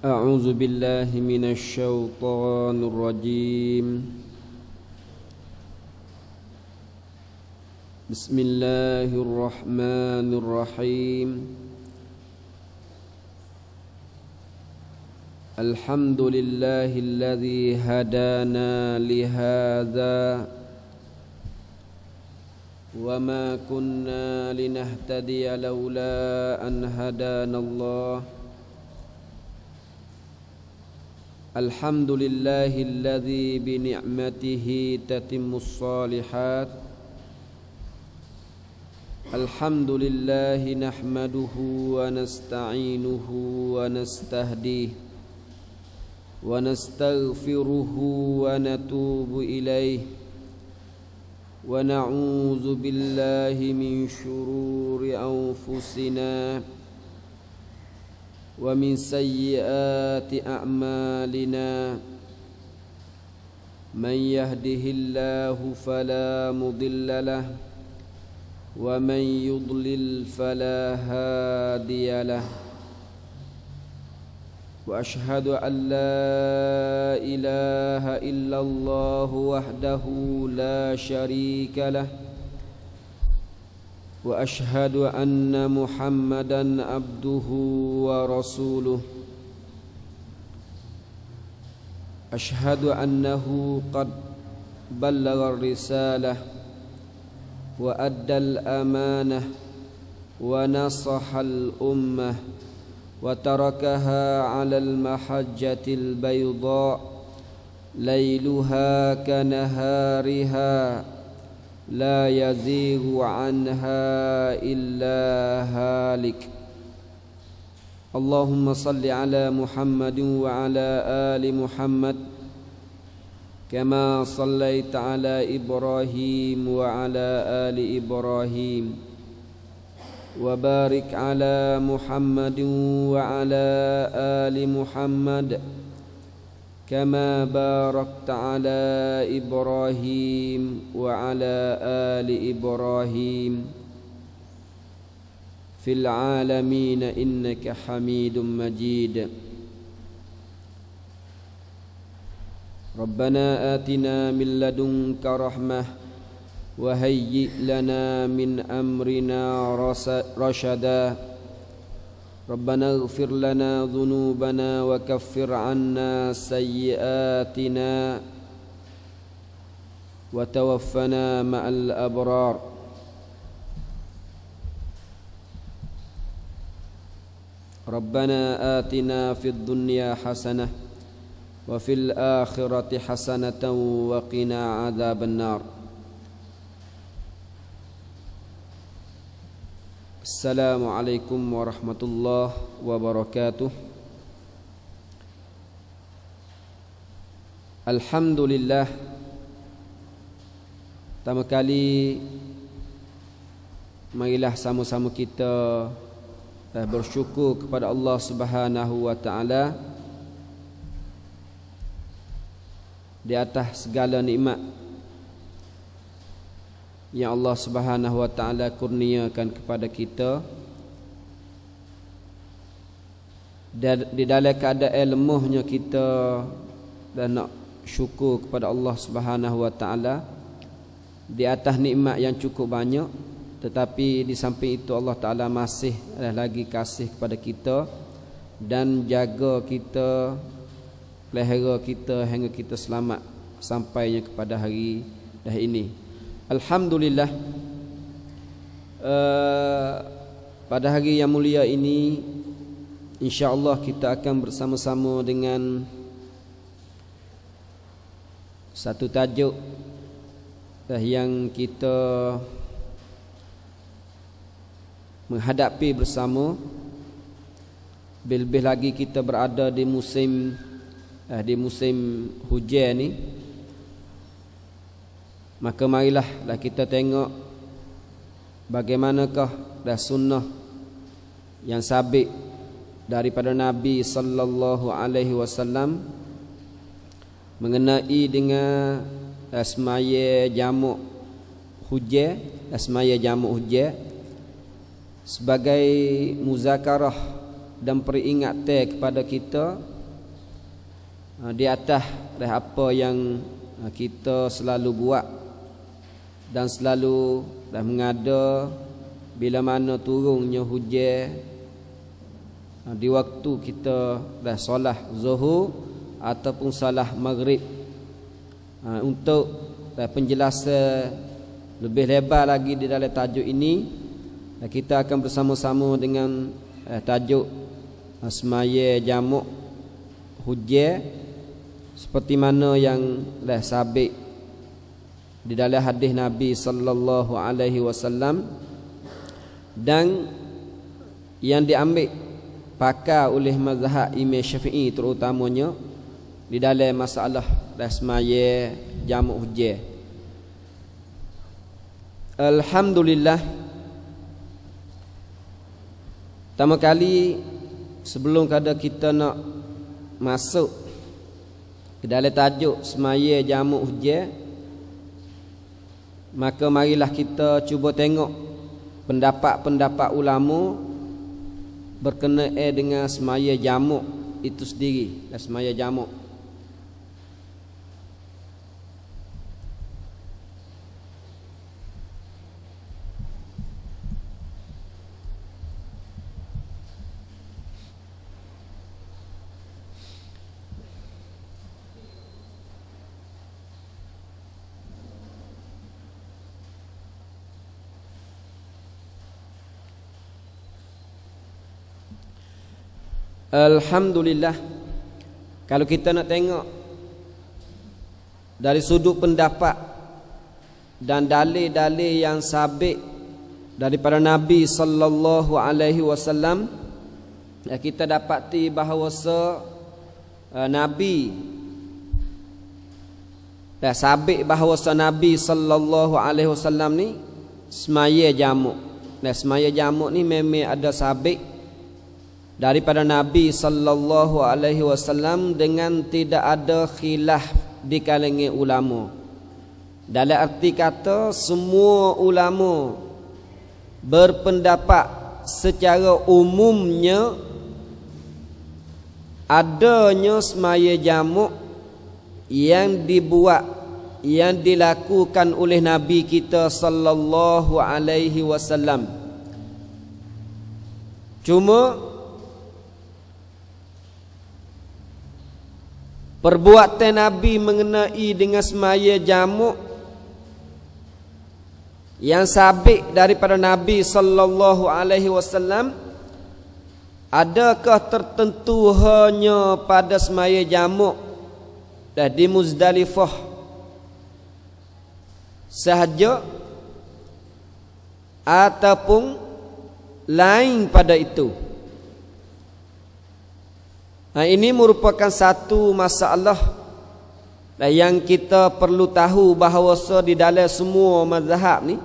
أعوذ بالله من الشيطان الرجيم. بسم الله الرحمن الرحيم. الحمد لله الذي هدانا لهذا وما كنا لنهتدي لولا أن هدانا الله. الحمد لله الذي بنعمته تتم الصالحات. الحمد لله نحمده ونستعينه ونستهديه ونستغفره ونتوب إليه ونعوذ بالله من شرور أنفسنا ومن سيئات أعمالنا. من يهده الله فلا مضل له ومن يضلل فلا هادي له. وأشهد أن لا إله إلا الله وحده لا شريك له. وأشهد أن محمدًا عبده ورسوله. أشهد أنه قد بلغ الرسالة وأدى الأمانة ونصح الأمة وتركها على المحجة البيضاء ليلها كنهارها لا يزيغ عنها إلا هالك. اللهم صل على محمد وعلى آل محمد كما صليت على إبراهيم وعلى آل إبراهيم وبارك على محمد وعلى آل محمد كما باركت على إبراهيم وعلى آل إبراهيم في العالمين إنك حميد مجيد. ربنا آتنا من لدنك رحمة وهيئ لنا من أمرنا رشدا. ربنا اغفر لنا ذنوبنا وكفر عنا سيئاتنا وتوفنا مع الأبرار. ربنا آتنا في الدنيا حسنة وفي الآخرة حسنة وقنا عذاب النار. Assalamualaikum warahmatullahi wabarakatuh. Alhamdulillah, pertama kali marilah sama-sama kita bersyukur kepada Allah Subhanahu wa taala di atas segala nikmat yang Allah Subhanahu wa taala kurniakan kepada kita, dan di dalam keadaan lemahnya kita dan nak syukur kepada Allah Subhanahu wa taala di atas nikmat yang cukup banyak, tetapi di samping itu Allah taala masih lagi kasih kepada kita dan jaga kita, pelihara kita hingga kita selamat sampainya kepada hari dah ini. Alhamdulillah, pada hari yang mulia ini insya-Allah kita akan bersama-sama dengan satu tajuk yang kita menghadapi bersama. Lebih lagi kita berada di musim hujan ni, maka marilah kita tengok bagaimanakah sunnah yang sabit daripada Nabi sallallahu alaihi wasallam mengenai dengan semaya jamak hujan, semaya jamak hujan sebagai muzakarah dan peringatan kepada kita di atas apa yang kita selalu buat dan selalu dah mengada bila mana turunnya hujan di waktu kita dah solat zuhur ataupun solat maghrib. Untuk penjelasan lebih lebar lagi di dalam tajuk ini, kita akan bersama-sama dengan tajuk semaya jamak hujan seperti mana yang dah sabit di dalam hadis Nabi sallallahu alaihi wasallam dan yang diambil pakar oleh mazhab Imam Syafi'i terutamanya di dalam masalah semaya jamak hujan. Alhamdulillah, pertama kali sebelum kita nak masuk ke dalam tajuk semaya jamak hujan, maka marilah kita cuba tengok pendapat-pendapat ulama berkenaan dengan semaya jamak itu sendiri, semaya jamak. Alhamdulillah, kalau kita nak tengok dari sudut pendapat dan dalil-dalil yang sabit daripada Nabi sallallahu alaihi wasallam, kita dapati bahawa Nabi dah sabit bahawa Nabi sallallahu alaihi wasallam ni semaya jamak. Dan semaya jamak ni memang ada sabit daripada Nabi sallallahu alaihi wasallam dengan tidak ada khilaf di kalangan ulama. Dalam arti kata semua ulama berpendapat secara umumnya adanya semaya jamak yang dibuat, yang dilakukan oleh Nabi kita sallallahu alaihi wasallam. Cuma perbuatan Nabi mengenai dengan semaya jamak yang sabit daripada Nabi sallallahu alaihi wasallam, adakah tertentu hanya pada semaya jamak di Muzdalifah sahaja ataupun lain pada itu? Ini merupakan satu masalah yang kita perlu tahu bahawa di dalam semua mazhab ni,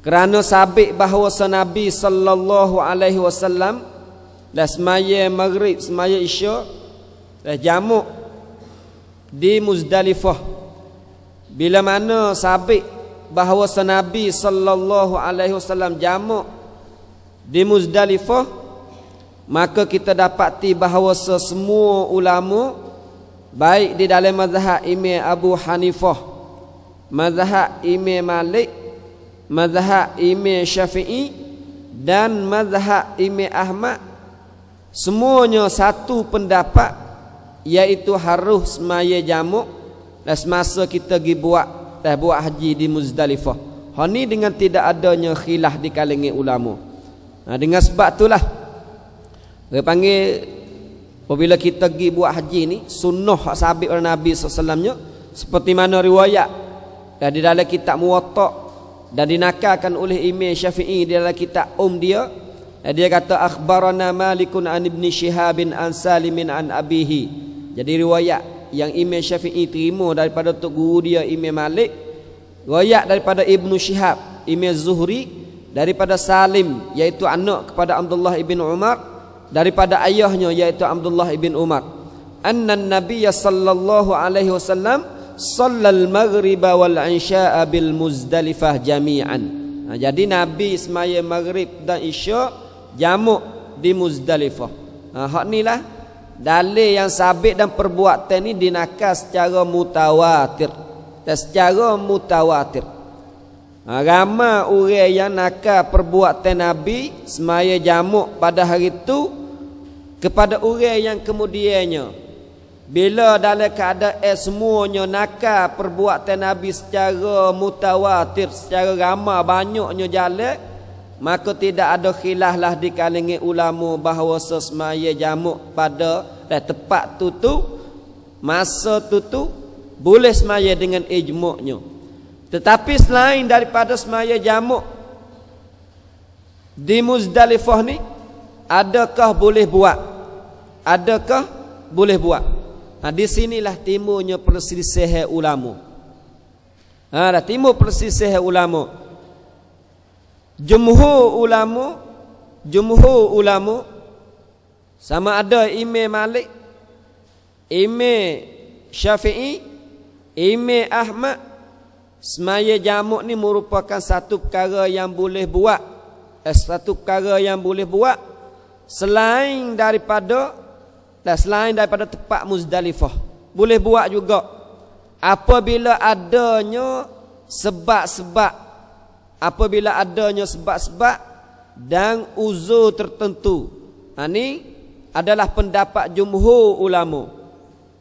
kerana sabit bahawa Nabi sallallahu alaihi wasallam dah semaya maghrib, semaya isya dah jamak di Muzdalifah. Bila mana sabit bahawa Nabi sallallahu alaihi wasallam jamak di Muzdalifah, maka kita dapati bahawa semua ulama baik di dalam mazhab Imam Abu Hanifah, mazhab Imam Malik, mazhab Imam Syafi'i dan mazhab Imam Ahmad, semuanya satu pendapat, iaitu harus semaya jamak dan semasa kita pergi buat haji di Muzdalifah. Ini dengan tidak adanya khilaf di kalangan ulama. Dengan sebab itulah dia panggil apabila kita pergi buat haji ni, sunnah hak sabit oleh Nabi SAW seperti mana riwayat dan di dalam kitab Muwatta dan dinakalkan oleh Imam Syafi'i di dalam kitab dia. Dia kata akhbarana Malikun an Ibni Shihabin an Salimin an abihi. Jadi riwayat yang Imam Syafi'i terima daripada tok guru dia Imam Malik, riwayat daripada Ibnu Shihab, Imam Zuhri, daripada Salim iaitu anak kepada Abdullah ibn Umar, daripada ayahnya iaitu Abdullah ibn Umar, anna Nabiy sallallahu alaihi wasallam shallal maghriba wal isya'a bil Muzdalifah jami'an. Jadi Nabi semaya maghrib dan isya jamak di Muzdalifah. Hak inilah dalil yang sabit dan perbuatan ni dinakal secara mutawatir. Dan secara mutawatir. Ramai orang yang nakal perbuatan Nabi semaya jamak pada hari itu kepada orang yang kemudiannya. Bila dalam keadaan semuanya nakal perbuatan Nabi secara mutawatir, secara ramai banyaknya jalan, maka tidak ada khilaf lah di kalangan ulama bahawa semaya jamak pada tepat tutu, masa tutu boleh semaya dengan ijma'nya. Tetapi selain daripada semaya jamak di Muzdalifah ni, adakah boleh buat? Adakah boleh buat? Di sinilah timbulnya perselisihan ulama. Dah timbul perselisihan ulama. Jumhur ulama sama ada Imam Malik, Imam Syafi'i, Imam Ahmad, semaya jamak ni merupakan satu perkara yang boleh buat. Satu perkara yang boleh buat selain daripada tempat Muzdalifah. Boleh buat juga apabila adanya sebab-sebab, dan uzur tertentu. Ini adalah pendapat jumhur ulama.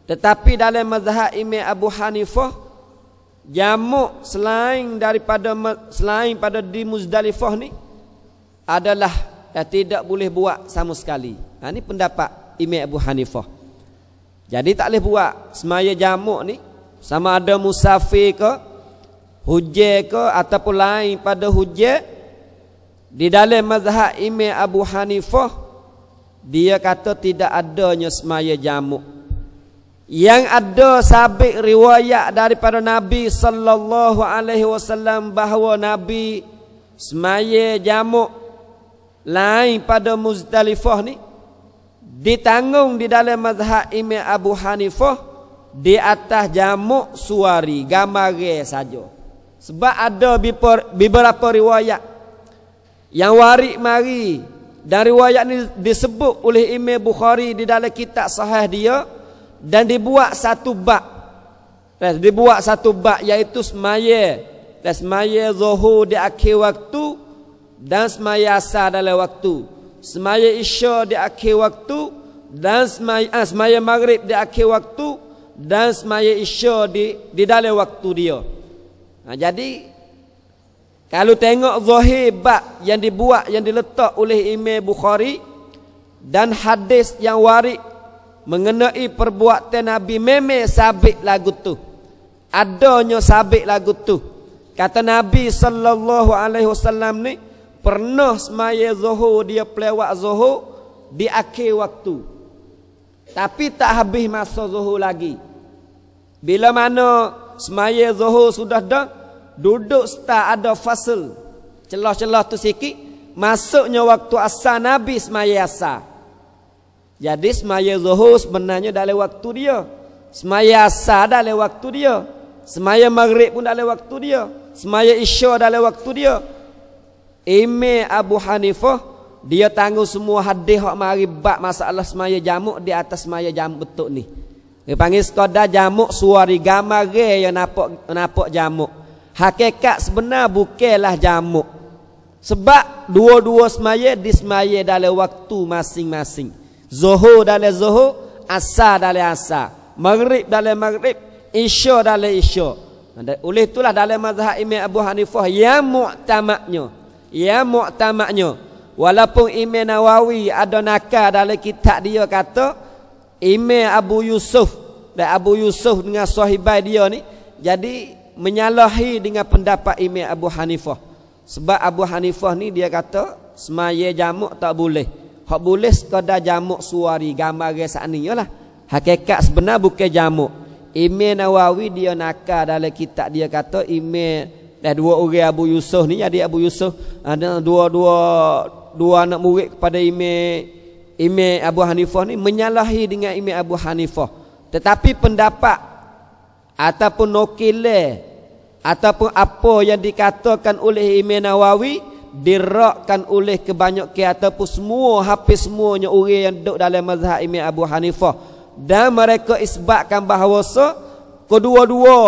Tetapi dalam mazhab Imam Abu Hanifah, jamak selain pada di Muzdalifah ni adalah tidak boleh buat sama sekali. Ini pendapat Imam Abu Hanifah. Jadi tak boleh buat semaya jamak ni, sama ada musafir ke, hujan ke, ataupun lain pada hujan. Di dalam mazhab Imam Abu Hanifah, dia kata tidak adanya semaya jamak. Yang ada sabit riwayat daripada Nabi sallallahu alaihi wasallam bahawa Nabi semaya jamak lain pada Muzdalifah ni ditanggung di dalam mazhab Imam Abu Hanifah di atas jamak suari, gamare saja. Sebab ada beberapa riwayat yang warik mari, dan riwayat ni disebut oleh Imam Bukhari di dalam kitab sahih dia, dan dibuat satu bab. Iaitu semaya zuhur di akhir waktu dan semaya asar dalam waktu. Semaya isya di akhir waktu dan semaya maghrib di akhir waktu dan semaya isya di dalam waktu dia. Jadi kalau tengok zahir bab yang diletak oleh Imam Bukhari dan hadis yang warid mengenai perbuatan Nabi, memang sabit lagu tu. Adanya sabit lagu tu. Kata Nabi sallallahu alaihi wasallam ni pernah semaya zuhur, dia pelewat zuhur di akhir waktu. Tapi tak habis masa zuhur lagi. Bila mana semaya zuhur sudah dah, duduk start ada fasal, celah-celah tu sikit, masuknya waktu asar, Nabi semaya asar. Jadi semaya zuhur sebenarnya dalam waktu dia, semaya asar dalam waktu dia, semaya maghrib pun dalam waktu dia, semaya isya dalam waktu dia. Imam Abu Hanifah dia tanggung semua hadis hak mari bab masalah semaya jamak di atas semaya jamak betul ni. Dia panggil sekadar jamak suari, gamare yang nampak jamak. Hakikat sebenar bukanlah jamak. Sebab dua-dua semaya disemaya dalam waktu masing-masing. Zuhur dalam zuhur, asar dalam asar, maghrib dalam maghrib, isya dalam isya. Oleh itulah dalam mazhab Imam Abu Hanifah yang mu'tamaknya, walaupun Imam Nawawi ada nakal dalam kitab dia, kata Imam Abu Yusuf dengan sahibai dia ni jadi menyalahi dengan pendapat Imam Abu Hanifah. Sebab Abu Hanifah ni dia kata semaya jamak tak boleh. Hak boleh sekadar jamak suari, gambar sakni lah. Hakikat sebenar bukan jamak. Imam Nawawi dia nakal dalam kitab dia, kata Imam dua orang Abu Yusuf ni, jadi Abu Yusuf ada dua anak murid kepada Imam Abu Hanifah ni menyalahi dengan Imam Abu Hanifah. Tetapi pendapat ataupun nokile ataupun apa yang dikatakan oleh Imam Nawawi dirakkan oleh kebanyakan ataupun semua hampir semuanya orang yang duduk dalam mazhab Imam Abu Hanifah, dan mereka isbatkan bahawa kedua-dua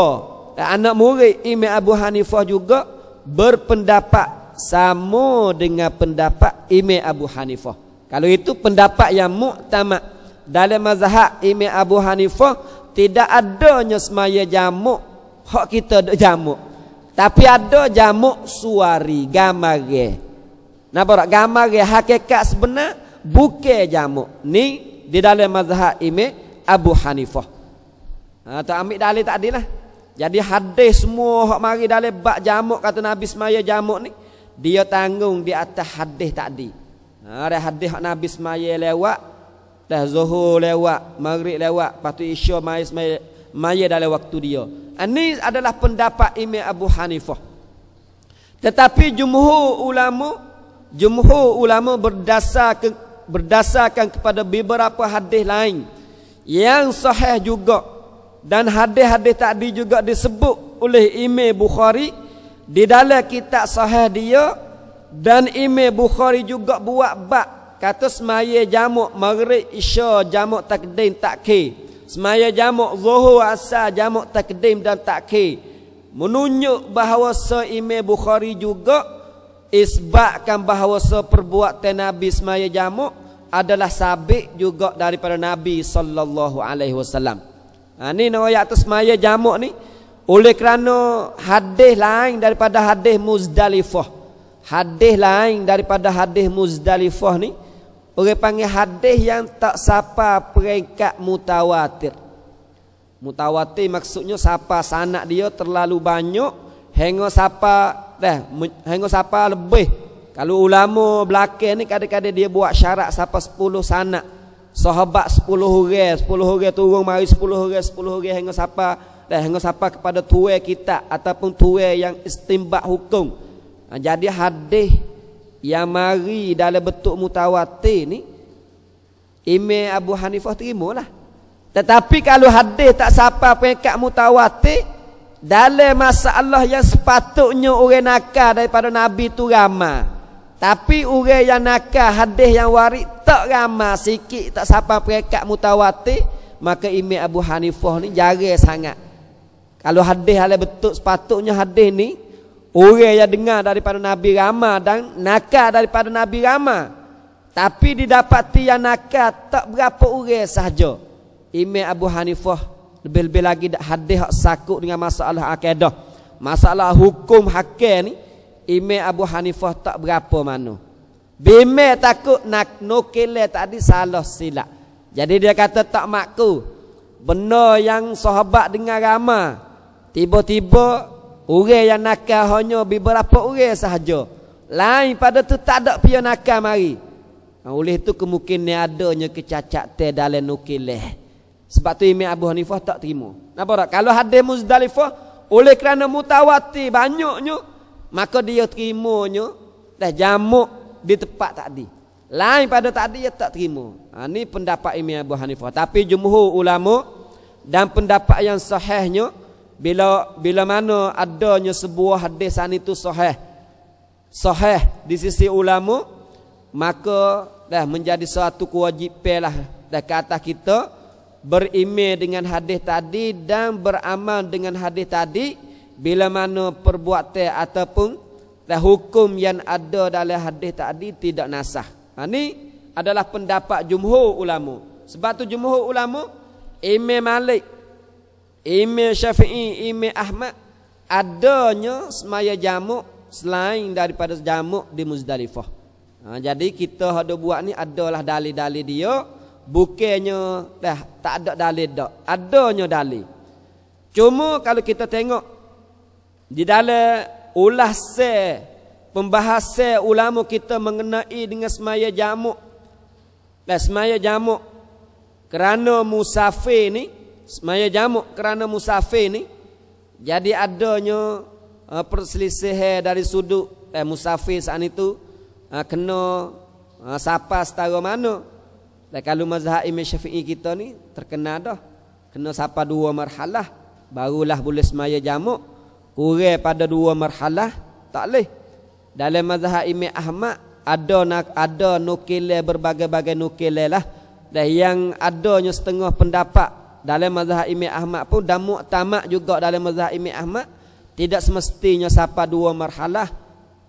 anak murid Imam Abu Hanifah juga berpendapat sama dengan pendapat Imam Abu Hanifah. Kalau itu pendapat yang muktamad dalam mazhab Imam Abu Hanifah, tidak adanya semaya jamak hak kita duk jamak, tapi ada jamak suari gamare. Nampak gamare hakikat sebenar bukan jamak ni di dalam mazhab Imam Abu Hanifah. Tak ambil dalil tak adil lah. Jadi hadis semua hak mari dalam bab jamak kata Nabi semaya jamak ni, dia tanggung di atas hadis tadi. Ada hadis hak Nabi semaya lewat, dah zuhur lewat, maghrib lewat, lepas tu isya maya dalam waktu dia. Ini adalah pendapat Imam Abu Hanifah. Tetapi jumhur ulama berdasarkan kepada beberapa hadis lain yang sahih juga, dan hadis-hadis tadi juga disebut oleh Imam Bukhari di dalam kitab sahih dia, dan Imam Bukhari juga buat bab kata semaya jamak maghrib isya jamak takdim takhir, semaya jamak zuhur asar jamak takdim dan takhir, menunjuk bahawa Imam Bukhari juga isbatkan bahawa perbuatan Nabi semaya jamak adalah sabit juga daripada Nabi sallallahu alaihi wasallam. Ni riwayat atas semaya jamak ni oleh kerana hadis lain daripada hadis Muzdalifah. Hadis lain daripada hadis Muzdalifah ni orang panggil hadis yang tak sampai peringkat mutawatir. Mutawatir maksudnya siapa sanad dia terlalu banyak hingga siapa lebih. Kalau ulama belakang ni kadang-kadang dia buat syarat siapa 10 sanad. Sahabat 10 orang turun mari 10 orang hingga siapa kepada tuai kita ataupun tuai yang istimbat hukum. Jadi hadis yang mari dalam bentuk mutawatir ni Imam Abu Hanifah terimalah. Tetapi kalau hadis tak sampai peringkat mutawatir, dalam masalah yang sepatutnya orang nakal daripada Nabi tu ramai, tapi orang yang nakal hadis yang warid tak ramai, sikit tak sampai peringkat mutawatir, maka Imam Abu Hanifah ni jarang sangat. Kalau hadis hal betul sepatutnya hadis ni orang yang dengar daripada Nabi ramai dan nakal daripada Nabi ramai, tapi didapati yang nakal tak berapa orang sahaja. Imam Abu Hanifah lebih-lebih lagi hadis hak sakut dengan masalah akidah, masalah hukum hakim ni, Imam Abu Hanifah tak berapa mana. Bime takut nak nukile tadi salah silap. Jadi dia kata tak makku. Benar yang sahabat dengar ramai, tiba-tiba orang yang nakal hanya beberapa orang sahaja. Lain pada tu tak ada pihak nakal mari. Oleh itu kemungkinan adanya kecacatan dalam nukileh. Sebab tu Imam Abu Hanifah tak terima. Nampak tak? Kalau hadis Muzdalifah oleh kerana mutawatir banyaknya, maka dia terimanya dah jamak di tempat tadi. Lain pada tadi dia tak terima. Ini pendapat Imam Abu Hanifah. Tapi jumhur ulama dan pendapat yang sahihnya, bila mana adanya sebuah hadis itu sahih di sisi ulama, maka dah menjadi suatu kewajipan lah dah ke atas kita beriman dengan hadis tadi dan beramal dengan hadis tadi bila mana perbuatan ataupun hukum yang ada dalam hadis tadi tidak nasah. Ini adalah pendapat jumhur ulama. Sebab tu jumhur ulama, Imam Malik, Imam Syafi'i, Imam Ahmad, adanya semaya jamak selain daripada jamak di Muzdalifah. Jadi kita ada buat ni adalah dalil-dalil dia, bukannya dah tak ada dalil dak. Adanya dalil. Cuma kalau kita tengok di dalam ulasan pembahasan ulama kita mengenai dengan semaya jamak, semaya jamak kerana musafir ni, semaya jamak kerana musafir ni, jadi adanya perselisihan dari sudut musafir saat itu kena siapa setara mana. Dan kalau mazhab Imam Syafi'i kita ni terkena dah, kena siapa 2 marhalah barulah boleh semaya jamak. Kurang pada 2 marhalah tak boleh. dalam mazhab Imam Ahmad ada nukilai berbagai-bagai nukilai lah. Dan yang adanya setengah pendapat dalam mazhab Imam Ahmad pun dan muktamad juga dalam mazhab Imam Ahmad tidak semestinya sampai 2 marhalah.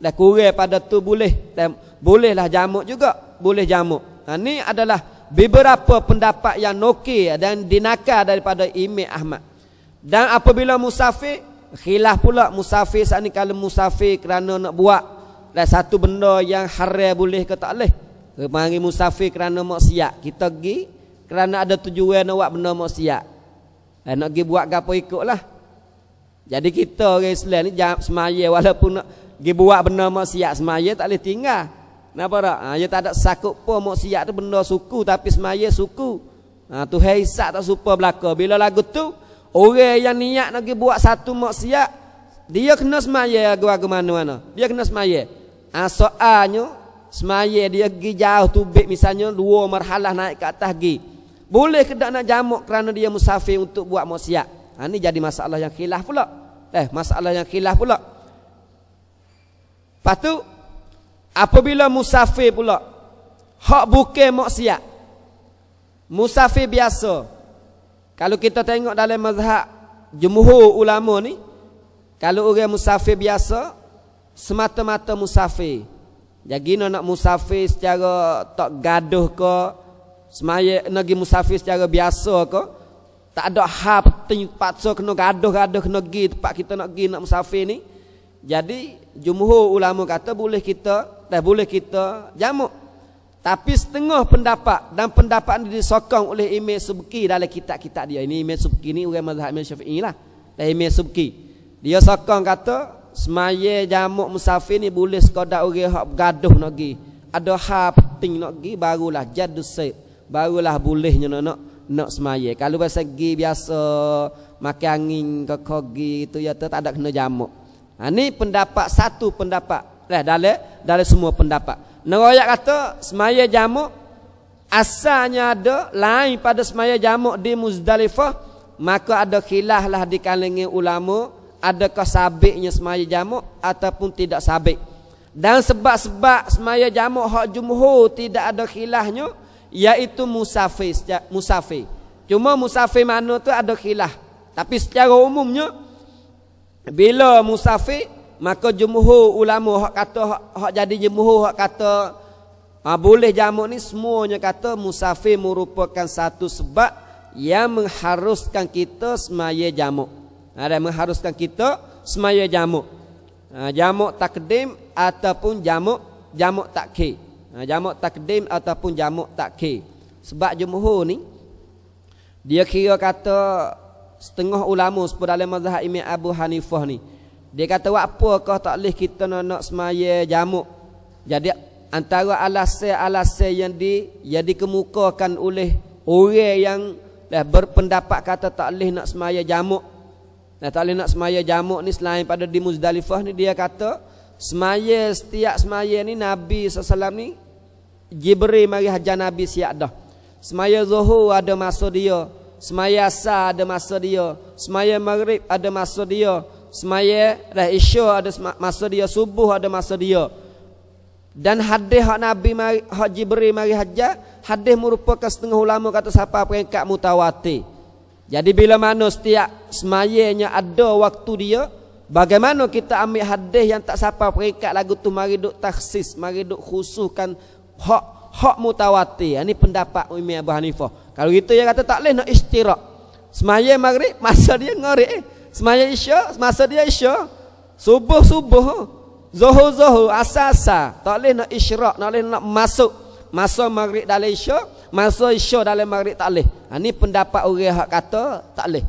Dan kurang pada tu boleh. Dan bolehlah jamak juga, boleh jamak. Ini adalah beberapa pendapat yang nukil dan dinakal daripada Imam Ahmad. Dan apabila musafir, khilaf pula musafir saat ni kalau musafir kerana nak buat dan satu benda yang haram boleh ke tak boleh. Mari musafir kerana maksiat, kita pergi kerana ada tujuan nak buat benda maksiat. Dan nak pergi buat gapo ikutlah. Jadi kita orang Islam ni semaya walaupun nak pergi buat benda maksiat, semaya tak boleh tinggal. Kenapa tak? Dia tak ada sakut pun maksiat tu benda suku tapi semaya suku. Tuhan hisap tak supa belaka. Bila lagu tu orang yang niat nak pergi buat satu maksiat, dia kena semaya ke mana-mana. Dia kena semaya. Soalnya semaya dia pergi jauh tubik misalnya 2 marhalah naik ke atas pergi. Boleh ke tak nak jamak kerana dia musafir untuk buat maksiat? Ini jadi masalah yang khilaf pula. Masalah yang khilaf pula. Lepas tu apabila musafir pula hak bukan maksiat, musafir biasa. Kalau kita tengok dalam mazhab jumhur ulama ni, kalau orang musafir biasa semata-mata musafir. Jadi nak musafir secara tak gaduh ke, semaya nak musafir secara biasa ke, tak ada hal penting paksa kena gaduh-gaduh kena pergi tempat kita nak pergi nak musafir ni. Jadi jumhur ulama kata boleh kita jamak. Tapi setengah pendapat dan pendapat ini disokong oleh Imam Subki dalam kitab-kitab dia. Ini Imam Subki ni orang mazhab Imam Syafi'i lah. Dan Imam Subki dia sokong kata semaya jamak musafir ni boleh sekadar orang hak gaduh nak pergi. Ada hal penting nak pergi barulah jadus said. Barulah bolehnya nak semaya. Kalau pergi biasa makan angin ke kogi itu ya tak ada kena jamak. Ini pendapat satu pendapat dalam semua pendapat. Nerayak kata semaya jamak asalnya ada lain pada semaya jamak di Muzdalifah, maka ada khilaf lah di kalangan ulama adakah sabitnya semaya jamak ataupun tidak sabit. Dan sebab-sebab semaya jamak hak jumhur tidak ada khilafnya iaitu musafir. Cuma musafir mana tu ada khilaf. Tapi secara umumnya bila musafir maka jumhur ulama hak kata hak jadi jumhur hak kata boleh jamak ni semuanya kata musafir merupakan satu sebab yang mengharuskan kita semaya jamak. Ada mengharuskan kita semaya jamak. Jamak takdim ataupun jamak takhir. Jamak takdim ataupun jamak takhir. Sebab jumhur ni dia kira kata setengah ulama seperti dalam mazhab Imam Abu Hanifah ni. Dia kata apakah tak boleh kita nak semaya jamak. Jadi antara alasan yang dikemukakan oleh orang yang berpendapat kata tak boleh nak semaya jamak. Tak boleh nak semaya jamak ni selain pada di Muzdalifah ni, dia kata setiap semaya ni Nabi SAW ni Jibril mari hajar Nabi siap dah. Semaya Zuhur ada masa dia, semaya Asar ada masa dia, semaya Maghrib ada masa dia, semaya Isya ada masa dia, subuh ada masa dia. Dan hadis hak Nabi hak Jibril mari hajar, hadis merupakan setengah ulama kata siapa peringkat mutawatir. Jadi bila mana setiap semayanya ada waktu dia, bagaimana kita ambil hadis yang tak siapa peringkat lagu tu mari duk takhsis, mari duk khususkan hak mutawatir. Ini pendapat Imam Abu Hanifah. Kalau gitu dia kata tak boleh nak istirak. Semaya Maghrib masa dia Maghrib, semaya Isya masa dia Isya, subuh Zuhur Asar tak boleh nak isyrak, tak boleh nak masuk masa Maghrib dalam Isya, masa Isya dalam Maghrib tak boleh. Ini pendapat orang hak kata tak boleh.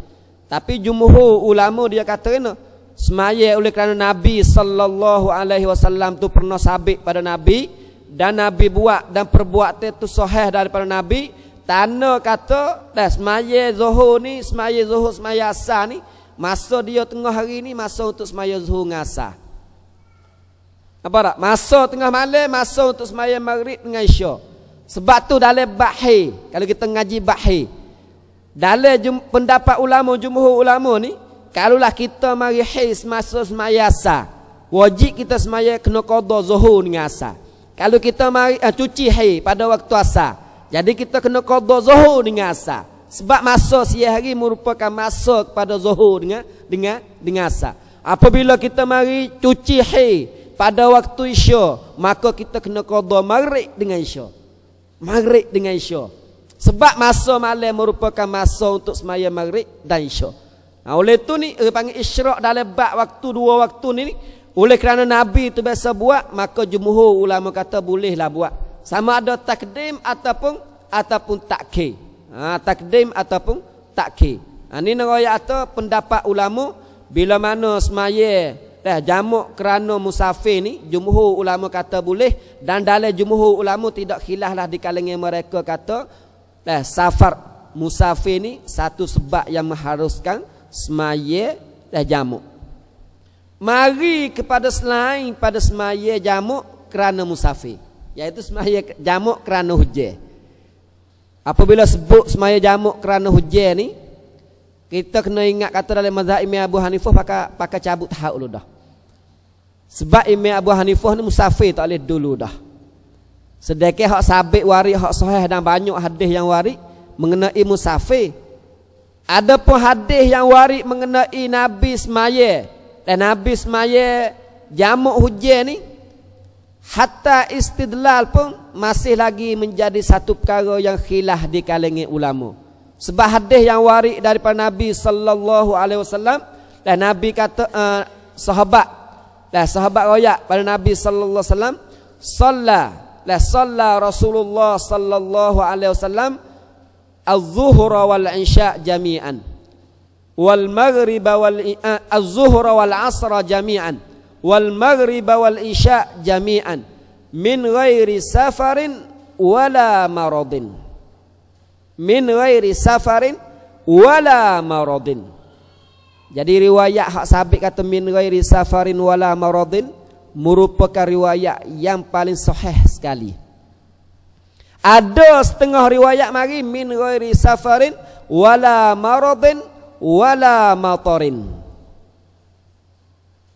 Tapi jumhur ulama dia kata kena semaya oleh kerana Nabi sallallahu alaihi wasallam tu pernah sabit pada Nabi dan Nabi buat dan perbuatan itu sahih daripada Nabi. Tanda kata dah semaya Zuhur ni, semaya Zuhur, semaya Asar ni masa dia tengah hari ni masa untuk semaya Zuhur dengan Asar. Apa tak? Masa tengah malam masa untuk semaya Maghrib dengan Isya. Sebab tu dalam bahir, kalau kita ngaji bahir, dalam pendapat ulama jumhur ulama ni, kalaulah kita mari his masa semaya Asar, wajib kita semaya kena qada zuhur dengan asar. Kalau kita mari cuci haid pada waktu asar, jadi kita kena qada zuhur dengan asar. Sebab masa siang hari merupakan masa kepada zuhur dengan asar. Apabila kita mari cuci haid pada waktu isya, maka kita kena qada maghrib dengan isya. Maghrib dengan isya. Sebab masa malam merupakan masa untuk semaya maghrib dan isya. Nah, oleh tu ni panggil isyraq dalam bab waktu dua waktu ni, oleh kerana Nabi tu biasa buat, maka jumhur ulama kata bolehlah buat. Sama ada takdim ataupun takhir. Takdim ataupun takhir. Ini riwayat atau pendapat ulama bila mana semaya jamak kerana musafir ni, jumhur ulama kata boleh, dan dalam jumhur ulama tidak khilaflah di kalangan mereka kata safar musafir ni satu sebab yang mengharuskan semaya jamak. Mari kepada selain pada semaya jamak kerana musafir, iaitu semaya jamak kerana hujan. Apabila sebut semaya jamak kerana hujan ni, kita kena ingat kata dalam mazhab Imam Abu Hanifah pakai cabut haud dulu dah. Sebab Imam Abu Hanifah ni musafir tak boleh dulu dah. Sedekah hak sabit waris hak sahih dan banyak hadis yang waris mengenai musafir. Adapun hadis yang waris mengenai Nabi semaya dan Nabi semaya jamak hujan ni, hatta istidlal pun masih lagi menjadi satu perkara yang khilaf di kalangan ulama. Sebab hadis yang waris daripada Nabi sallallahu alaihi wasallam, dan Nabi kata sahabat royak pada Nabi sallallahu alaihi wasallam, salla Rasulullah sallallahu alaihi wasallam az-zuhra wal isya jami'an wal maghriba wal az-zuhra wal asra jami'an wal maghriba wal isya jami'an min ghairi safarin wala maradin. Min ghairi safarin wala maradin. Jadi riwayat hak sabit kata min ghairi safarin wala maradin merupakan riwayat yang paling sahih sekali. Ada setengah riwayat mari min ghairi safarin wala maradin wala matarin.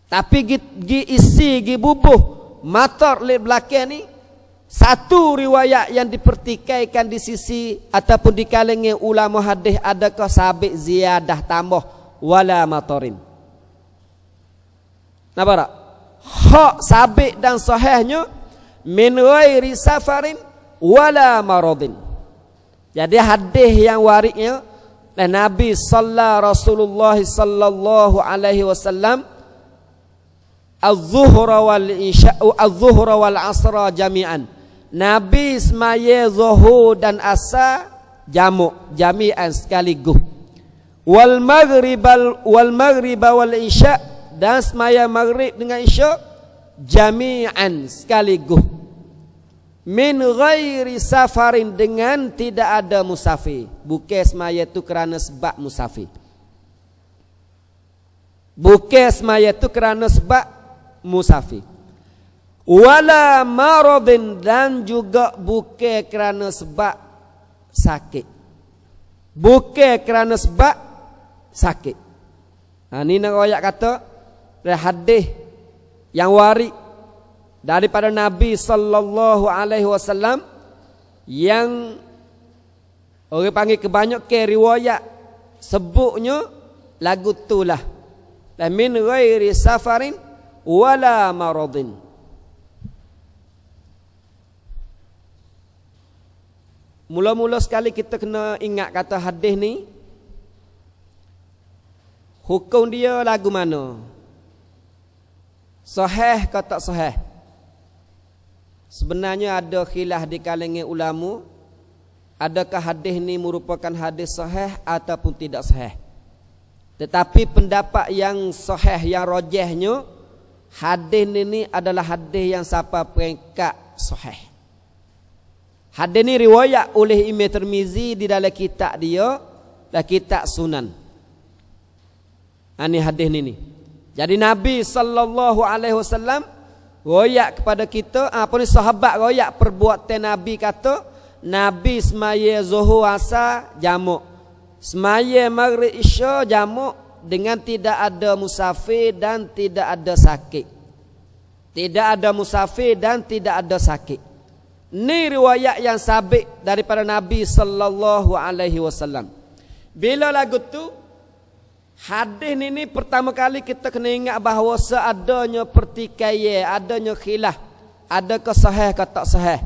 Tapi isi bubuh matar li belakang ni, satu riwayat yang dipertikaikan di sisi ataupun di kalangan ulama hadis, adakah sabit ziyadah tambah wala matarin. Nampak tak? Hak sabit dan sahihnya min ghairi safarin wala maradin. Jadi hadis yang warisnya dan Nabi Rasulullah sallallahu alaihi wasallam az-zuhra wal isya az-zuhra wal asra jami'an. Nabi semaya zuhur dan asar jami'an sekaligus. Wal maghriba wal isya, dan semaya maghrib dengan isya jami'an sekaligus. Min ghairi safarin, dengan tidak ada musafir. Bukan semaya itu kerana sebab musafir. Bukan semaya itu kerana sebab musafir. Wala maradin, dan juga bukan kerana sebab sakit. Bukan kerana sebab sakit. Ini nak royak kata hadis yang waris daripada Nabi sallallahu alaihi wasallam yang orang panggil kebanyakan riwayat sebutnya lagu itulah la min ghairi safarin wala maradin. Mula-mula sekali kita kena ingat kata hadis ni, hukum dia lagu mana? Sahih ke tak sahih? Sebenarnya ada khilaf di kalangan ulama, adakah hadis ni merupakan hadis sahih ataupun tidak sahih. Tetapi pendapat yang sahih, yang rajihnya, hadis ni adalah hadis yang sampai peringkat sahih. Hadis ni riwayat oleh Imam Tirmizi di dalam kitab dia, dan kitab Sunan. Ini hadis ni. Jadi Nabi sallallahu alaihi wasallam royak kepada kita, sahabat royak perbuatan Nabi, kata Nabi semaya zuhur asar jamak, semaya maghrib isya jamak, dengan tidak ada musafir dan tidak ada sakit. tidak ada musafir dan tidak ada sakit. Ini riwayat yang sabit daripada Nabi sallallahu alaihi wasallam. Bila lagu tu hadis ini pertama kali kita kena ingat bahawa seadanya pertikaian, adanya khilaf, adakah sahih atau tak sahih.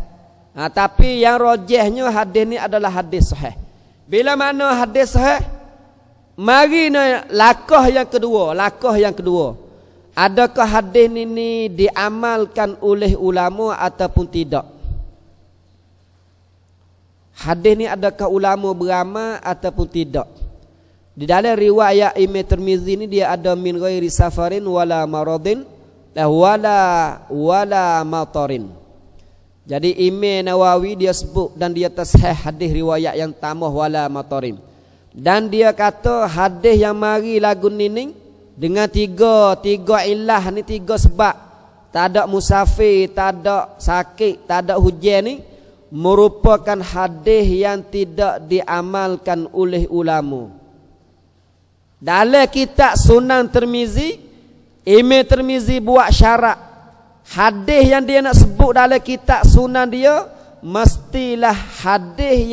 Tapi yang rajihnya hadis ni adalah hadis sahih. Bila mana hadis sahih, mari lakah yang kedua. Adakah hadis ini diamalkan oleh ulama ataupun tidak? Hadis ni adakah ulama beramal ataupun tidak? Di dalam riwayat Imam Tirmizi ni dia ada min ghairi safarin wala maradin wala matarin. Jadi Imam Nawawi dia sebut dan dia tasahih hadis riwayat yang tambah wala matarin. Dan dia kata hadis yang mari lagu ni dengan tiga illah ni, tiga sebab, tak ada musafir, tak ada sakit, tak ada hujan ni, merupakan hadis yang tidak diamalkan oleh ulama. Dalam kitab Sunan Tirmizi, Imam Tirmizi buat syarat hadis yang dia nak sebut dalam kitab Sunan dia mestilah hadis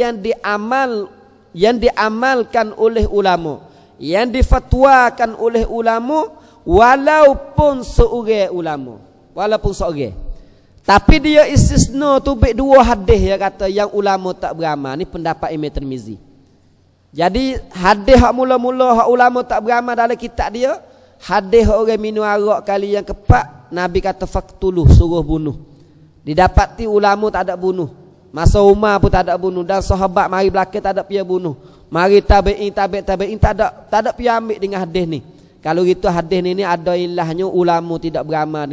yang diamalkan oleh ulama, yang difatwakan oleh ulama, walaupun seorang ulama, tapi dia istisna tu dua hadis dia kata yang ulama tak beramal. Ni pendapat Imam Tirmizi. Jadi hadis hak mula-mula hak ulama tak beramal dalam kitab dia, hadis orang minum arak kali yang keempat, Nabi kata faqtuluh, suruh bunuh. Didapati ulama tak ada bunuh. Masa Umar pun tak ada bunuh, dan sahabat mari belakang tak ada pia bunuh. Mari tabi'in tak ada pia ambil dengan hadis ni. Kalau gitu hadis ni ada ilahnya ulama tidak beramal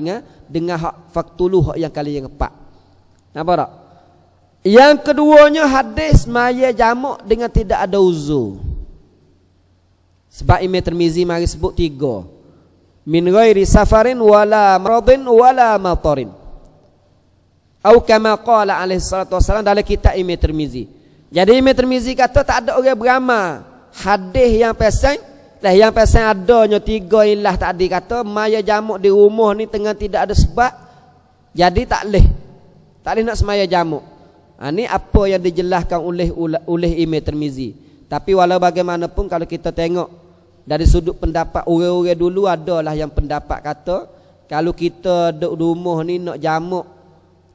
dengan hak faqtuluh yang kali yang keempat. Nampak tak? Yang keduanya hadis maya jamak dengan tidak ada uzur. Sebab Imam Tirmizi mari sebut tiga. Min ghairi safarin wala maradin wala matarin. Atau kama qala alaihi salatu wasallam dalam kitab Imam Tirmizi. Jadi Imam Tirmizi kata tak ada orang beramal hadis yang pesan. Yang pesan adanya tiga ilah tadi, kata maya jamak di rumah ni tengah tidak ada sebab, jadi tak leh nak semaya jamak. Ni apa yang dijelaskan oleh Imam Tirmizi. Tapi walau bagaimanapun kalau kita tengok dari sudut pendapat orang-orang dulu, adalah yang pendapat kata kalau kita duduk rumah ni nak jamak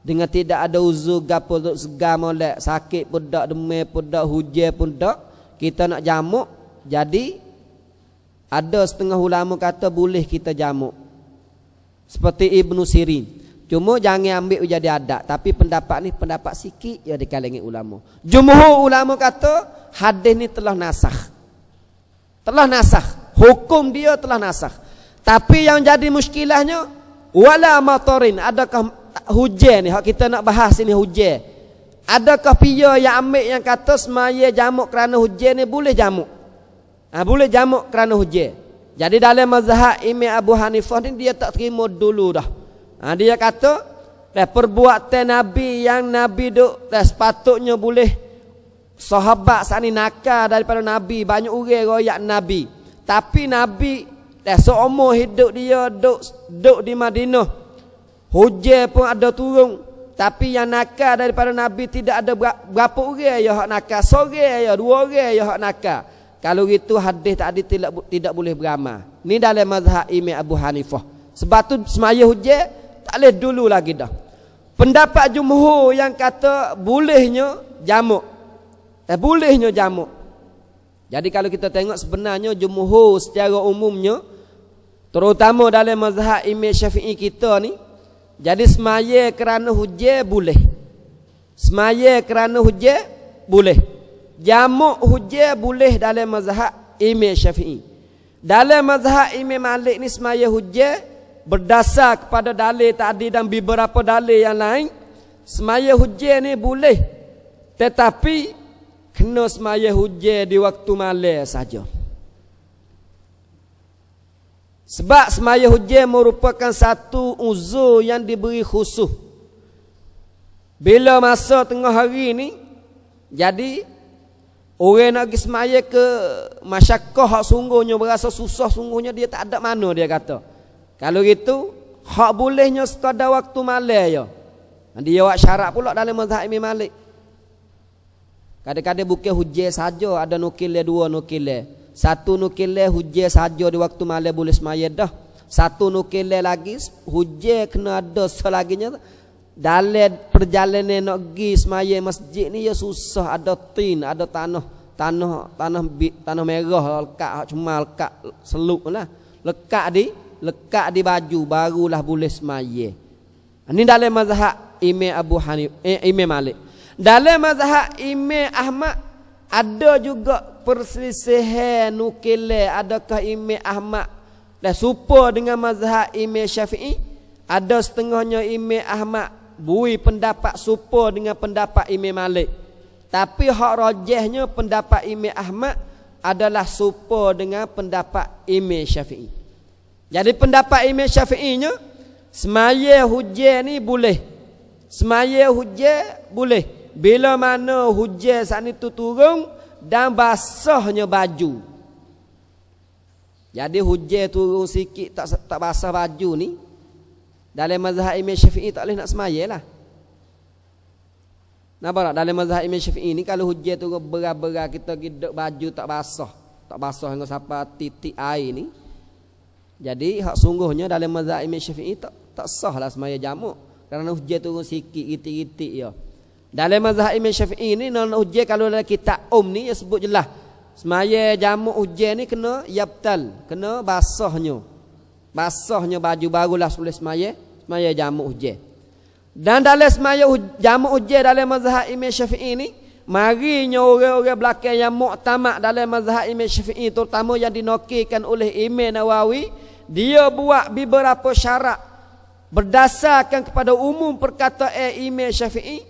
dengan tidak ada uzur gapo duk segar molek, sakit pun dak, demam pun dak, hujan pun dak, kita nak jamak, jadi ada setengah ulama kata boleh kita jamak. Seperti Ibnu Sirin. Cuma jangan ambil jadi adat. Tapi pendapat ni pendapat sikit ya di kalangan ulama. Jumhur ulama kata hadis ni telah nasakh. Hukum dia telah nasakh. Tapi yang jadi muskilahnya wala matarin, adakah hujan ni, hak kita nak bahas ini hujan. Adakah pia yang ambil yang kata semaya jamak kerana hujan ni boleh jamak? Boleh jamak kerana hujan. Jadi dalam mazhab Imam Abu Hanifah ni dia tak terima dulu dah. Dia kata perbuatan Nabi yang Nabi duk sepatutnya boleh. Sahabat sani nakal daripada Nabi, banyak orang royak Nabi. Tapi Nabi seumur hidup dia duk di Madinah, hujan pun ada turun. Tapi yang nakal daripada Nabi tidak ada berapa orang ya hak nakal, seorang ya, dua orang ya hak nakal. Kalau gitu hadis tadi tidak boleh beramal. Ni dalam mazhab Imam Abu Hanifah. Sebab tu semaya hujan tak boleh dulu lagi dah. Pendapat jumhur yang kata bolehnya jamak. Bolehnya jamak. Jadi kalau kita tengok sebenarnya jumhur secara umumnya, terutama dalam mazhab Imam Syafi'i kita ni, jadi semaya kerana hujan boleh. Semaya kerana hujan boleh. Jamak hujan boleh dalam mazhab Imam Syafi'i. Dalam mazhab Imam Malik ni semaya hujan berdasar kepada dalil tadi dan beberapa dalil yang lain, semaya hujan ni boleh. Tetapi kena semaya hujan di waktu malam saja. Sebab semaya hujan merupakan satu uzur yang diberi khusus. Bila masa tengah hari ni, jadi orang nak pergi semaya ke masyakkah hak sungguhnya, berasa susah sungguhnya, dia tak ada mana dia kata. Kalau gitu hak bolehnya sekadar waktu malam je. Dia buat syarat pula dalam mazhab Imam Malik. Kadang-kadang bukan hujan saja, ada nukil dua nukil. Satu nukil hujan saja di waktu malam boleh semaya dah. Satu nukil lagi hujan kena ada selaginya. Dalam perjalanan nak pergi semaya masjid ni ya susah, ada tin, ada tanah merah lekat, cuma lekat seluk lah. Lekat di baju barulah boleh semaya. Ini dalam mazhab Imam Malik. Dalam mazhab Imam Ahmad ada juga perselisihan nukil, adakah Imam Ahmad dah serupa dengan mazhab Imam Syafi'i? Ada setengahnya Imam Ahmad bui pendapat serupa dengan pendapat Imam Malik. Tapi hak rajihnya pendapat Imam Ahmad adalah serupa dengan pendapat Imam Syafi'i. Jadi pendapat Imam Syafi'inya semaya hujan ni boleh. Semaya hujan boleh. Bila mana hujan saat itu turun dan basahnya baju. Jadi hujan turun sikit tak basah baju ni, dalam mazhab Imam Syafi'i tak boleh nak semaya lah. Nampak tak? Dalam mazhab Imam Syafi'i ni kalau hujan turun berat-berat kita giduk baju tak basah hingga sampai titik air ni. Jadi hak sungguhnya dalam mazhab Imam Syafi'i tak sah lah semaya jamak. Kerana hujan turun sikit gitik-gitik ya. Dalam mazhab Imam Syafi'i ni nak hujan kalau dalam kitab ni ya sebut jelas. Semaya jamak hujan ni kena yabtal, kena basahnya. Basahnya baju barulah boleh semaya jamak hujan. Dan dalam semaya jamak hujan dalam mazhab Imam Syafi'i ni, marinya orang-orang belakang yang muktamad dalam mazhab Imam Syafi'i, terutama yang dinukilkan oleh Imam Nawawi, dia buat beberapa syarat berdasarkan kepada umum perkataan Imam Syafi'i.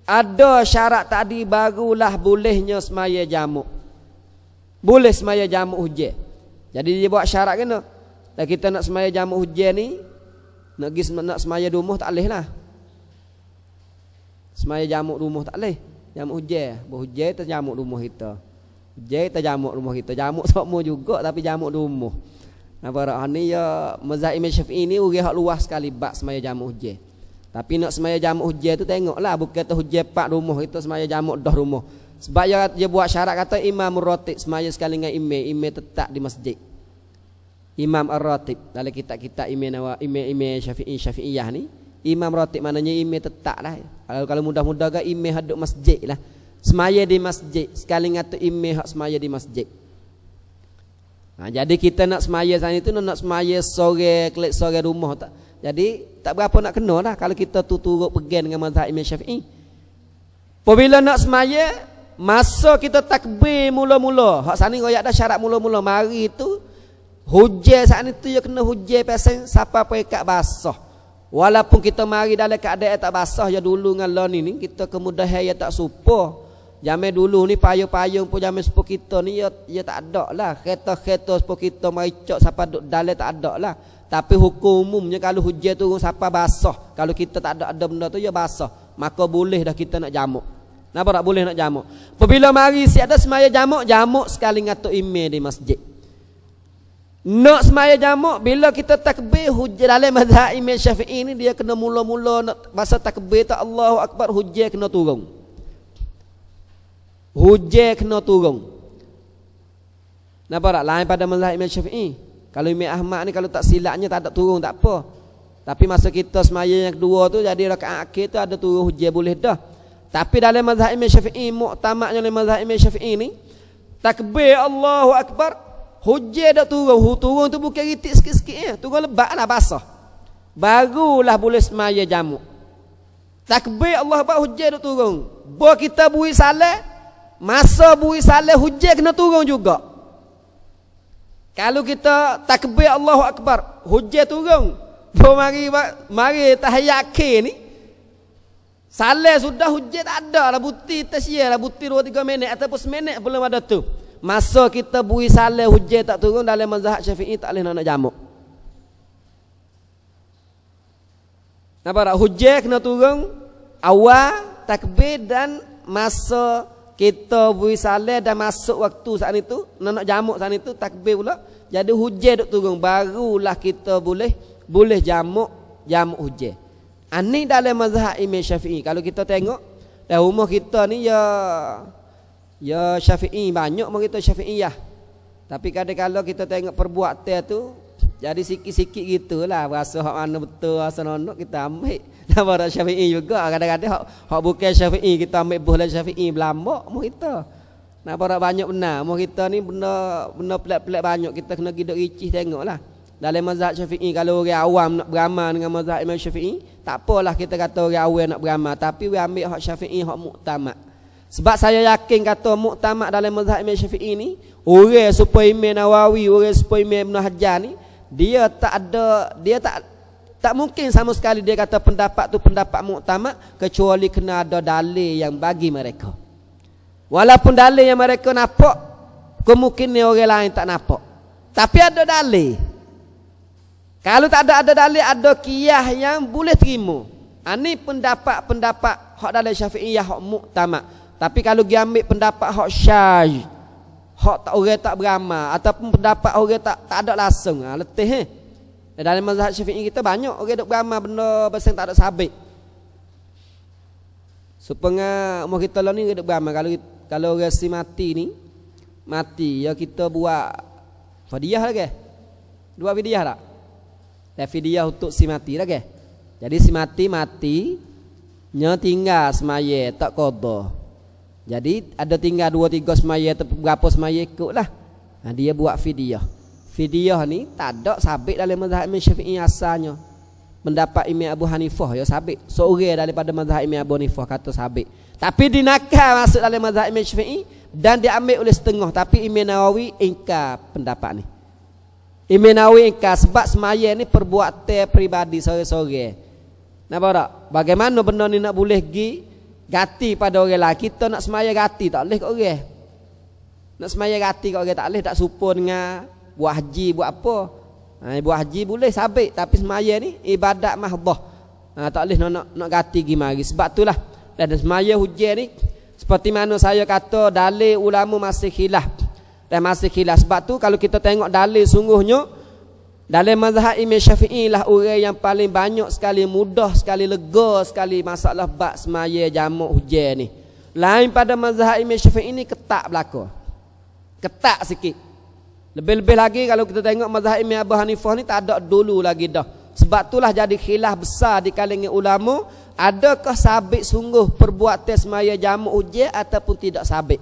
Ada syarat tadi barulah bolehnya semaya jamak. Boleh semaya jamak hujan. Jadi dia buat syarat kena. Dan kita nak semaya jamak hujan ni, nak semaya di rumah tak boleh lah. Semaya jamak rumah tak boleh. Jamak hujan, berhujan kita jamak rumah kita. Hujan kita jamak rumah kita. Jamak semua juga tapi jamak di rumah. Nampak ni ya mazhab Imam Syafi'i ni orang hak luas sekali bab semaya jamak hujan. Tapi nak semaya jamak hujan tu tengoklah, bukan kata hujan pak rumah kita semaya jamak dah rumah. Sebab dia buat syarat kata Imam Ratib semaya sekali dengan imam tetap di masjid. Imam Ar-Ratib dalam kitab-kitab Imam Syafi'iyah ni, Imam Ratib maknanya imam tetap lah. Kalau mudah-mudah ke imam haduk masjid lah. Semaya di masjid sekali ngatu imam hak semaya di masjid. Nah, jadi kita nak semaya sana itu nak semaya sore rumah tak. Jadi tak berapa nak kena lah kalau kita turut pegang dengan mazhab Imam Syafi'i. Apabila nak semaya, masa kita takbir mula-mula, hak sana royak dah syarat mula-mula, mari tu hujan saat itu ya kena hujan pasang siapa pekat basah. Walaupun kita mari dalam keadaan tak basah ya dulu dengan lon ni kita kemudahan ya tak supa. Zaman dulu ni payung-payung pun zaman sepuh kita ni ya tak ada lah. Kereta-kereta sepuh kita mari cok siapa duk dalam tak ada lah. Tapi hukum umumnya kalau hujan turun siapa basah, kalau kita tak ada benda tu ya basah, maka boleh dah kita nak jamak. Napa tak boleh nak jamak? Apabila mari si ada semaya jamak sekali ngatuk imam di masjid. Nak semaya jamak bila kita takbir hujan dalam mazhab Imam Syafi'i ni dia kena mula-mula nak masa takbir tak Allahu Akbar hujan kena turun. Hujan kena turun. Nampak tak? Lain pada mazhab Imam Syafi'i. Kalau Imam Ahmad ni kalau tak silapnya tak ada turun tak apa. Tapi masa kita semaya yang kedua tu jadi rakaat akhir tu ada turun hujan boleh dah. Tapi dalam mazhab Imam Syafi'i, muktamadnya dalam mazhab Imam Syafi'i ni, takbir Allahu Akbar, hujan dah turun. Turun tu bukan ritik sikit-sikit ya. Turun lebat lah basah. Barulah boleh semaya jamak. Takbir Allahu Akbar hujan dah turun. Bo kita bui salat, masa bui salat hujan kena turun juga. Kalau kita takbir Allahu Akbar, hujan turun. Bo mari tahiyat akhir ni, salat sudah hujan tak ada lah, buti tasyiah lah, buti 2-3 minit ataupun seminit belum ada tu. Masa kita bui salat hujan tak turun dalam mazhab Syafi'i tak boleh nak jamak. Nampak tak? Hujan kena turun awal takbir dan masa kita bui salat dan masuk waktu saat itu nak jamak saat itu takbir pula. Jadi hujan duk turun barulah kita boleh boleh jamak hujan. Ani dalam mazhab Imam Syafi'i. Kalau kita tengok dalam rumah kita ni ya Syafi'i banyak mak kita Syafi'iyah. Tapi kadang-kadang kita tengok perbuatan tu jadi sikit-sikit gitulah, rasa hak mana betul rasa nonok kita ambil. Nama orang Syafi'i juga kadang-kadang hak bukan Syafi'i kita ambil boleh Syafi'i berlambak mak kita. Nak orang banyak benar mak kita ni benda pelik-pelik banyak kita kena hidup ricih tengoklah. Dalam mazhab Syafi'i kalau orang awam nak beramal dengan mazhab Imam Syafi'i, tak apalah kita kata orang awam nak beramal, tapi we ambil hak Syafi'i hak muktamad. Sebab saya yakin kata muktamad dalam mazhab Imam Syafi'i ni, orang supaya Imam Nawawi, orang supaya Imam Ibn Hajar ni, dia tak mungkin sama sekali dia kata pendapat tu pendapat muktamad kecuali kena ada dalil yang bagi mereka. Walaupun dalil yang mereka nampak, kemungkinan orang lain tak nampak. Tapi ada dalil. Kalau tak ada dalil, ada qiyas yang boleh terima. Ini pendapat hak dalam Syafi'iyah hak muktamad. Tapi kalau dia ambil pendapat hak syadz, hak tak orang tak beramal ataupun pendapat orang tak ada langsung, letih dalam mazhab Syafi'i kita banyak orang duk beramal benda pasal tak ada sabit. Supaya umur kita lah ni duk beramal kalau orang si mati ya kita buat fidyah lagi. Dua fidyah tak? Dan fidyah untuk si mati lagi. Jadi si mati nya tinggal semaya tak qada. Jadi ada tinggal 2-3 semaya atau berapa semaya ikutlah. Nah, dia buat fidyah. Fidyah ni tak ada sabit dalam mazhab Imam Syafi'i asalnya. Pendapat Imam Abu Hanifah ya sabit. Seorang daripada mazhab Imam Abu Hanifah kata sabit. Tapi dinakal masuk dalam mazhab Imam Syafi'i dan diambil oleh setengah, tapi Imam Nawawi ingkar pendapat ni. Imam Nawawi ingkar sebab semaya ni perbuatan peribadi seorang-seorang. Nampak tak? Bagaimana benda ni nak boleh gati pada orang lain? Kita nak semaya gati tak boleh kat orang. Nak semaya gati kat orang tak boleh, tak serupa dengan buat haji buat apa. Buat haji boleh sabit, tapi semaya ni ibadat mahdah. Tak boleh nak gati gi mari. Sebab itulah dan semaya hujan ni seperti mana saya kata dalil ulama masih khilaf. Dan masih khilaf. Sebab tu kalau kita tengok dalil sungguhnya dalam mazhab Imam Syafi'i lah orang yang paling banyak sekali, mudah sekali, lega sekali masalah bab semaya jamak hujan ni. Lain pada mazhab Imam Syafi'i ni ketak belaka. Ketak sikit. Lebih-lebih lagi kalau kita tengok mazhab Imam Abu Hanifah ni tak ada dulu lagi dah. Sebab itulah jadi khilaf besar di kalangan ulama, adakah sabit sungguh perbuatan semaya jamak hujan ataupun tidak sabit.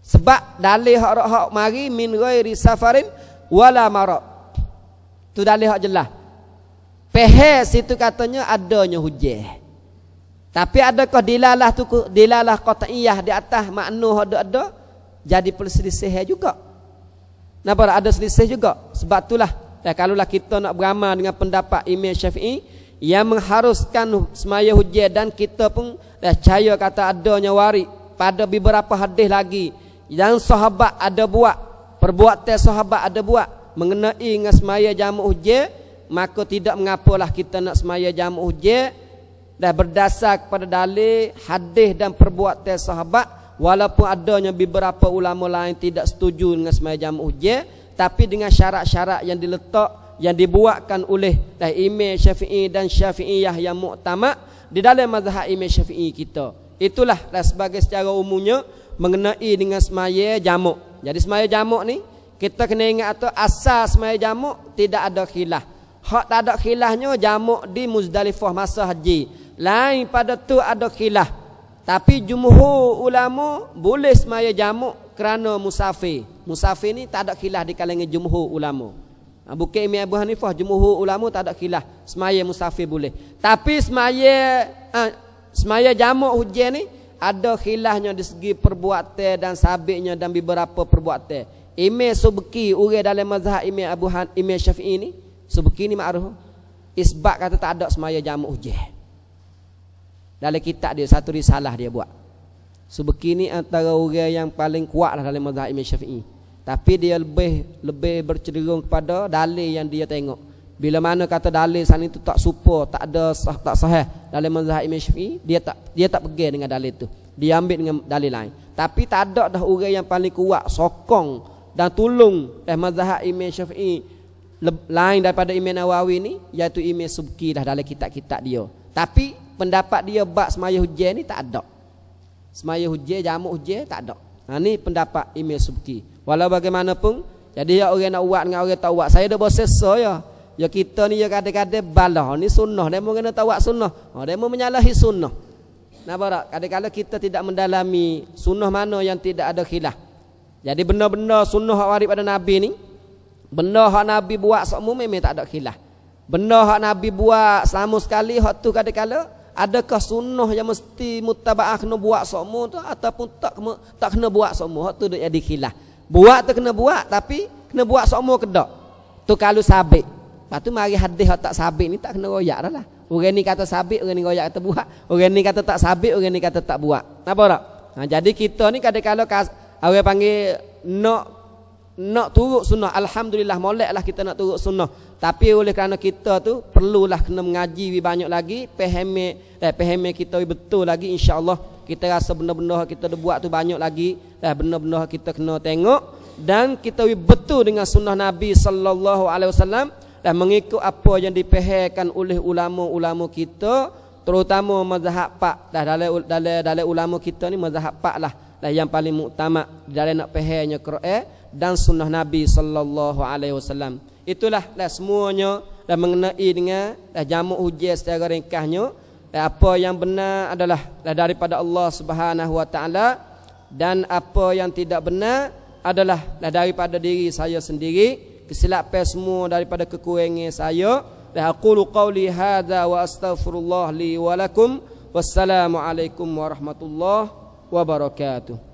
Sebab dalil hak mari min ghairi safarin wala marad. Tu dalil hak jelas. Pehes itu katanya adanya hujan. Tapi adakah dilalah qat'iyah di atas makna ada jadi perselisihan juga. Nampak ada selisih juga. Sebab itulah kalaulah kita nak beramal dengan pendapat Imam Syafi'i yang mengharuskan semaya hujan dan kita pun percaya kata adanya warid pada beberapa hadis lagi yang sahabat ada buat, perbuatan sahabat ada buat mengenai dengan semaya jamak hujan, maka tidak mengapalah kita nak semaya jamak hujan dan berdasar kepada dalil hadis dan perbuatan sahabat, walaupun adanya beberapa ulama lain tidak setuju dengan semaya jamak hujan, tapi dengan syarat-syarat yang diletak yang dibuatkan oleh Imam Syafi'i dan Syafi'iyah yang muktamad di dalam mazhab Imam Syafi'i kita. Itulah sebagai secara umumnya mengenai dengan semaya jamak. Jadi semaya jamak ni kita kena ingat atau asal semaya jamak tidak ada khilaf. Hak tak ada khilafnya jamak di Muzdalifah masa haji. Lain pada tu ada khilaf. Tapi jumhur ulama boleh semaya jamak kerana musafir. Musafir ni tak ada khilaf di kalangan jumhur ulama. Bukan Imam Abu Hanifah, jumhur ulama tak ada khilaf. Semaya musafir boleh. Tapi semaya jamak hujan ni ada khilafnya di segi perbuatan dan sabitnya dan beberapa perbuatan. Imam Subki orang dalam mazhab Imam Syafi'i ni, Subki ni ma'ruf isbat kata tak ada semaya jamak hujan. Dalam kitab dia satu risalah dia buat. Subki ni antara orang yang paling kuat lah dalam mazhab Imam Syafi'i. Tapi dia lebih bercenderung kepada dalil yang dia tengok. Bila mana kata dalil sana itu tak super, tak sahih dalam mazhab Imam Syafi'i, dia tak pegang dengan dalil itu. Dia ambil dengan dalil lain. Tapi tak ada dah orang yang paling kuat sokong dan tolong mazhab Imam Syafi'i lain daripada Imam Nawawi ni, iaitu Imam Subki dah dalam kitab-kitab dia. Tapi pendapat dia bab semaya hujan ni tak ada. Semaya hujan, jamak hujan tak ada. Ni pendapat Imam Subki. Walau bagaimanapun, jadi ya orang nak buat dengan orang tak buat, saya dah bersesa ya. Ya kita ni ya kadang-kadang balah ni sunnah, demo kena tahu sunnah. Demo menyalahi sunnah. Napa tak? Kadang-kadang kita tidak mendalami sunnah mana yang tidak ada khilaf. Jadi benda-benda sunnah hak waris pada Nabi ni, benda hak Nabi buat semua memang tak ada khilaf. Benda hak Nabi buat selama sekali hak tu kadang-kadang adakah sunnah yang mesti muttabaah kena buat semua tu ataupun tak kena buat semua, hak tu dak jadi khilaf. Buat tu kena buat tapi kena buat semua ke tak? Tu kalau sabit. Lepas tu mari hadis tak sabit ni tak kena royak dah lah. Orang ni kata sabit, orang ni royak kata buat. Orang ni kata tak sabit, orang ni kata tak buat. Napa tak? Jadi kita ni kadang-kadang orang panggil nak turut sunnah. Alhamdulillah moleklah kita nak turut sunnah. Tapi oleh kerana kita tu perlulah kena mengaji banyak lagi, faham kita betul lagi, insya-Allah kita rasa benda-benda kita dah buat tu banyak lagi, benda-benda kita kena tengok dan kita betul dengan sunnah Nabi sallallahu alaihi wasallam. Dan mengikut apa yang dipahamkan oleh ulama-ulama kita, terutama mazhab Pak. Dalam ulama kita ni mazhab Pak lah yang paling muktamad dalam nak fahamnya Quran dan sunnah Nabi sallallahu alaihi wasallam. Itulah semuanya dan mengenai dengan jamak hujan secara ringkasnya. Apa yang benar adalah daripada Allah Subhanahu wa taala dan apa yang tidak benar adalah daripada diri saya sendiri. Kesilapan semua daripada kekurangan saya. Aqulu qawli hadza wa astaghfirullah li wa lakum. Wassalamu alaikum warahmatullahi wabarakatuh.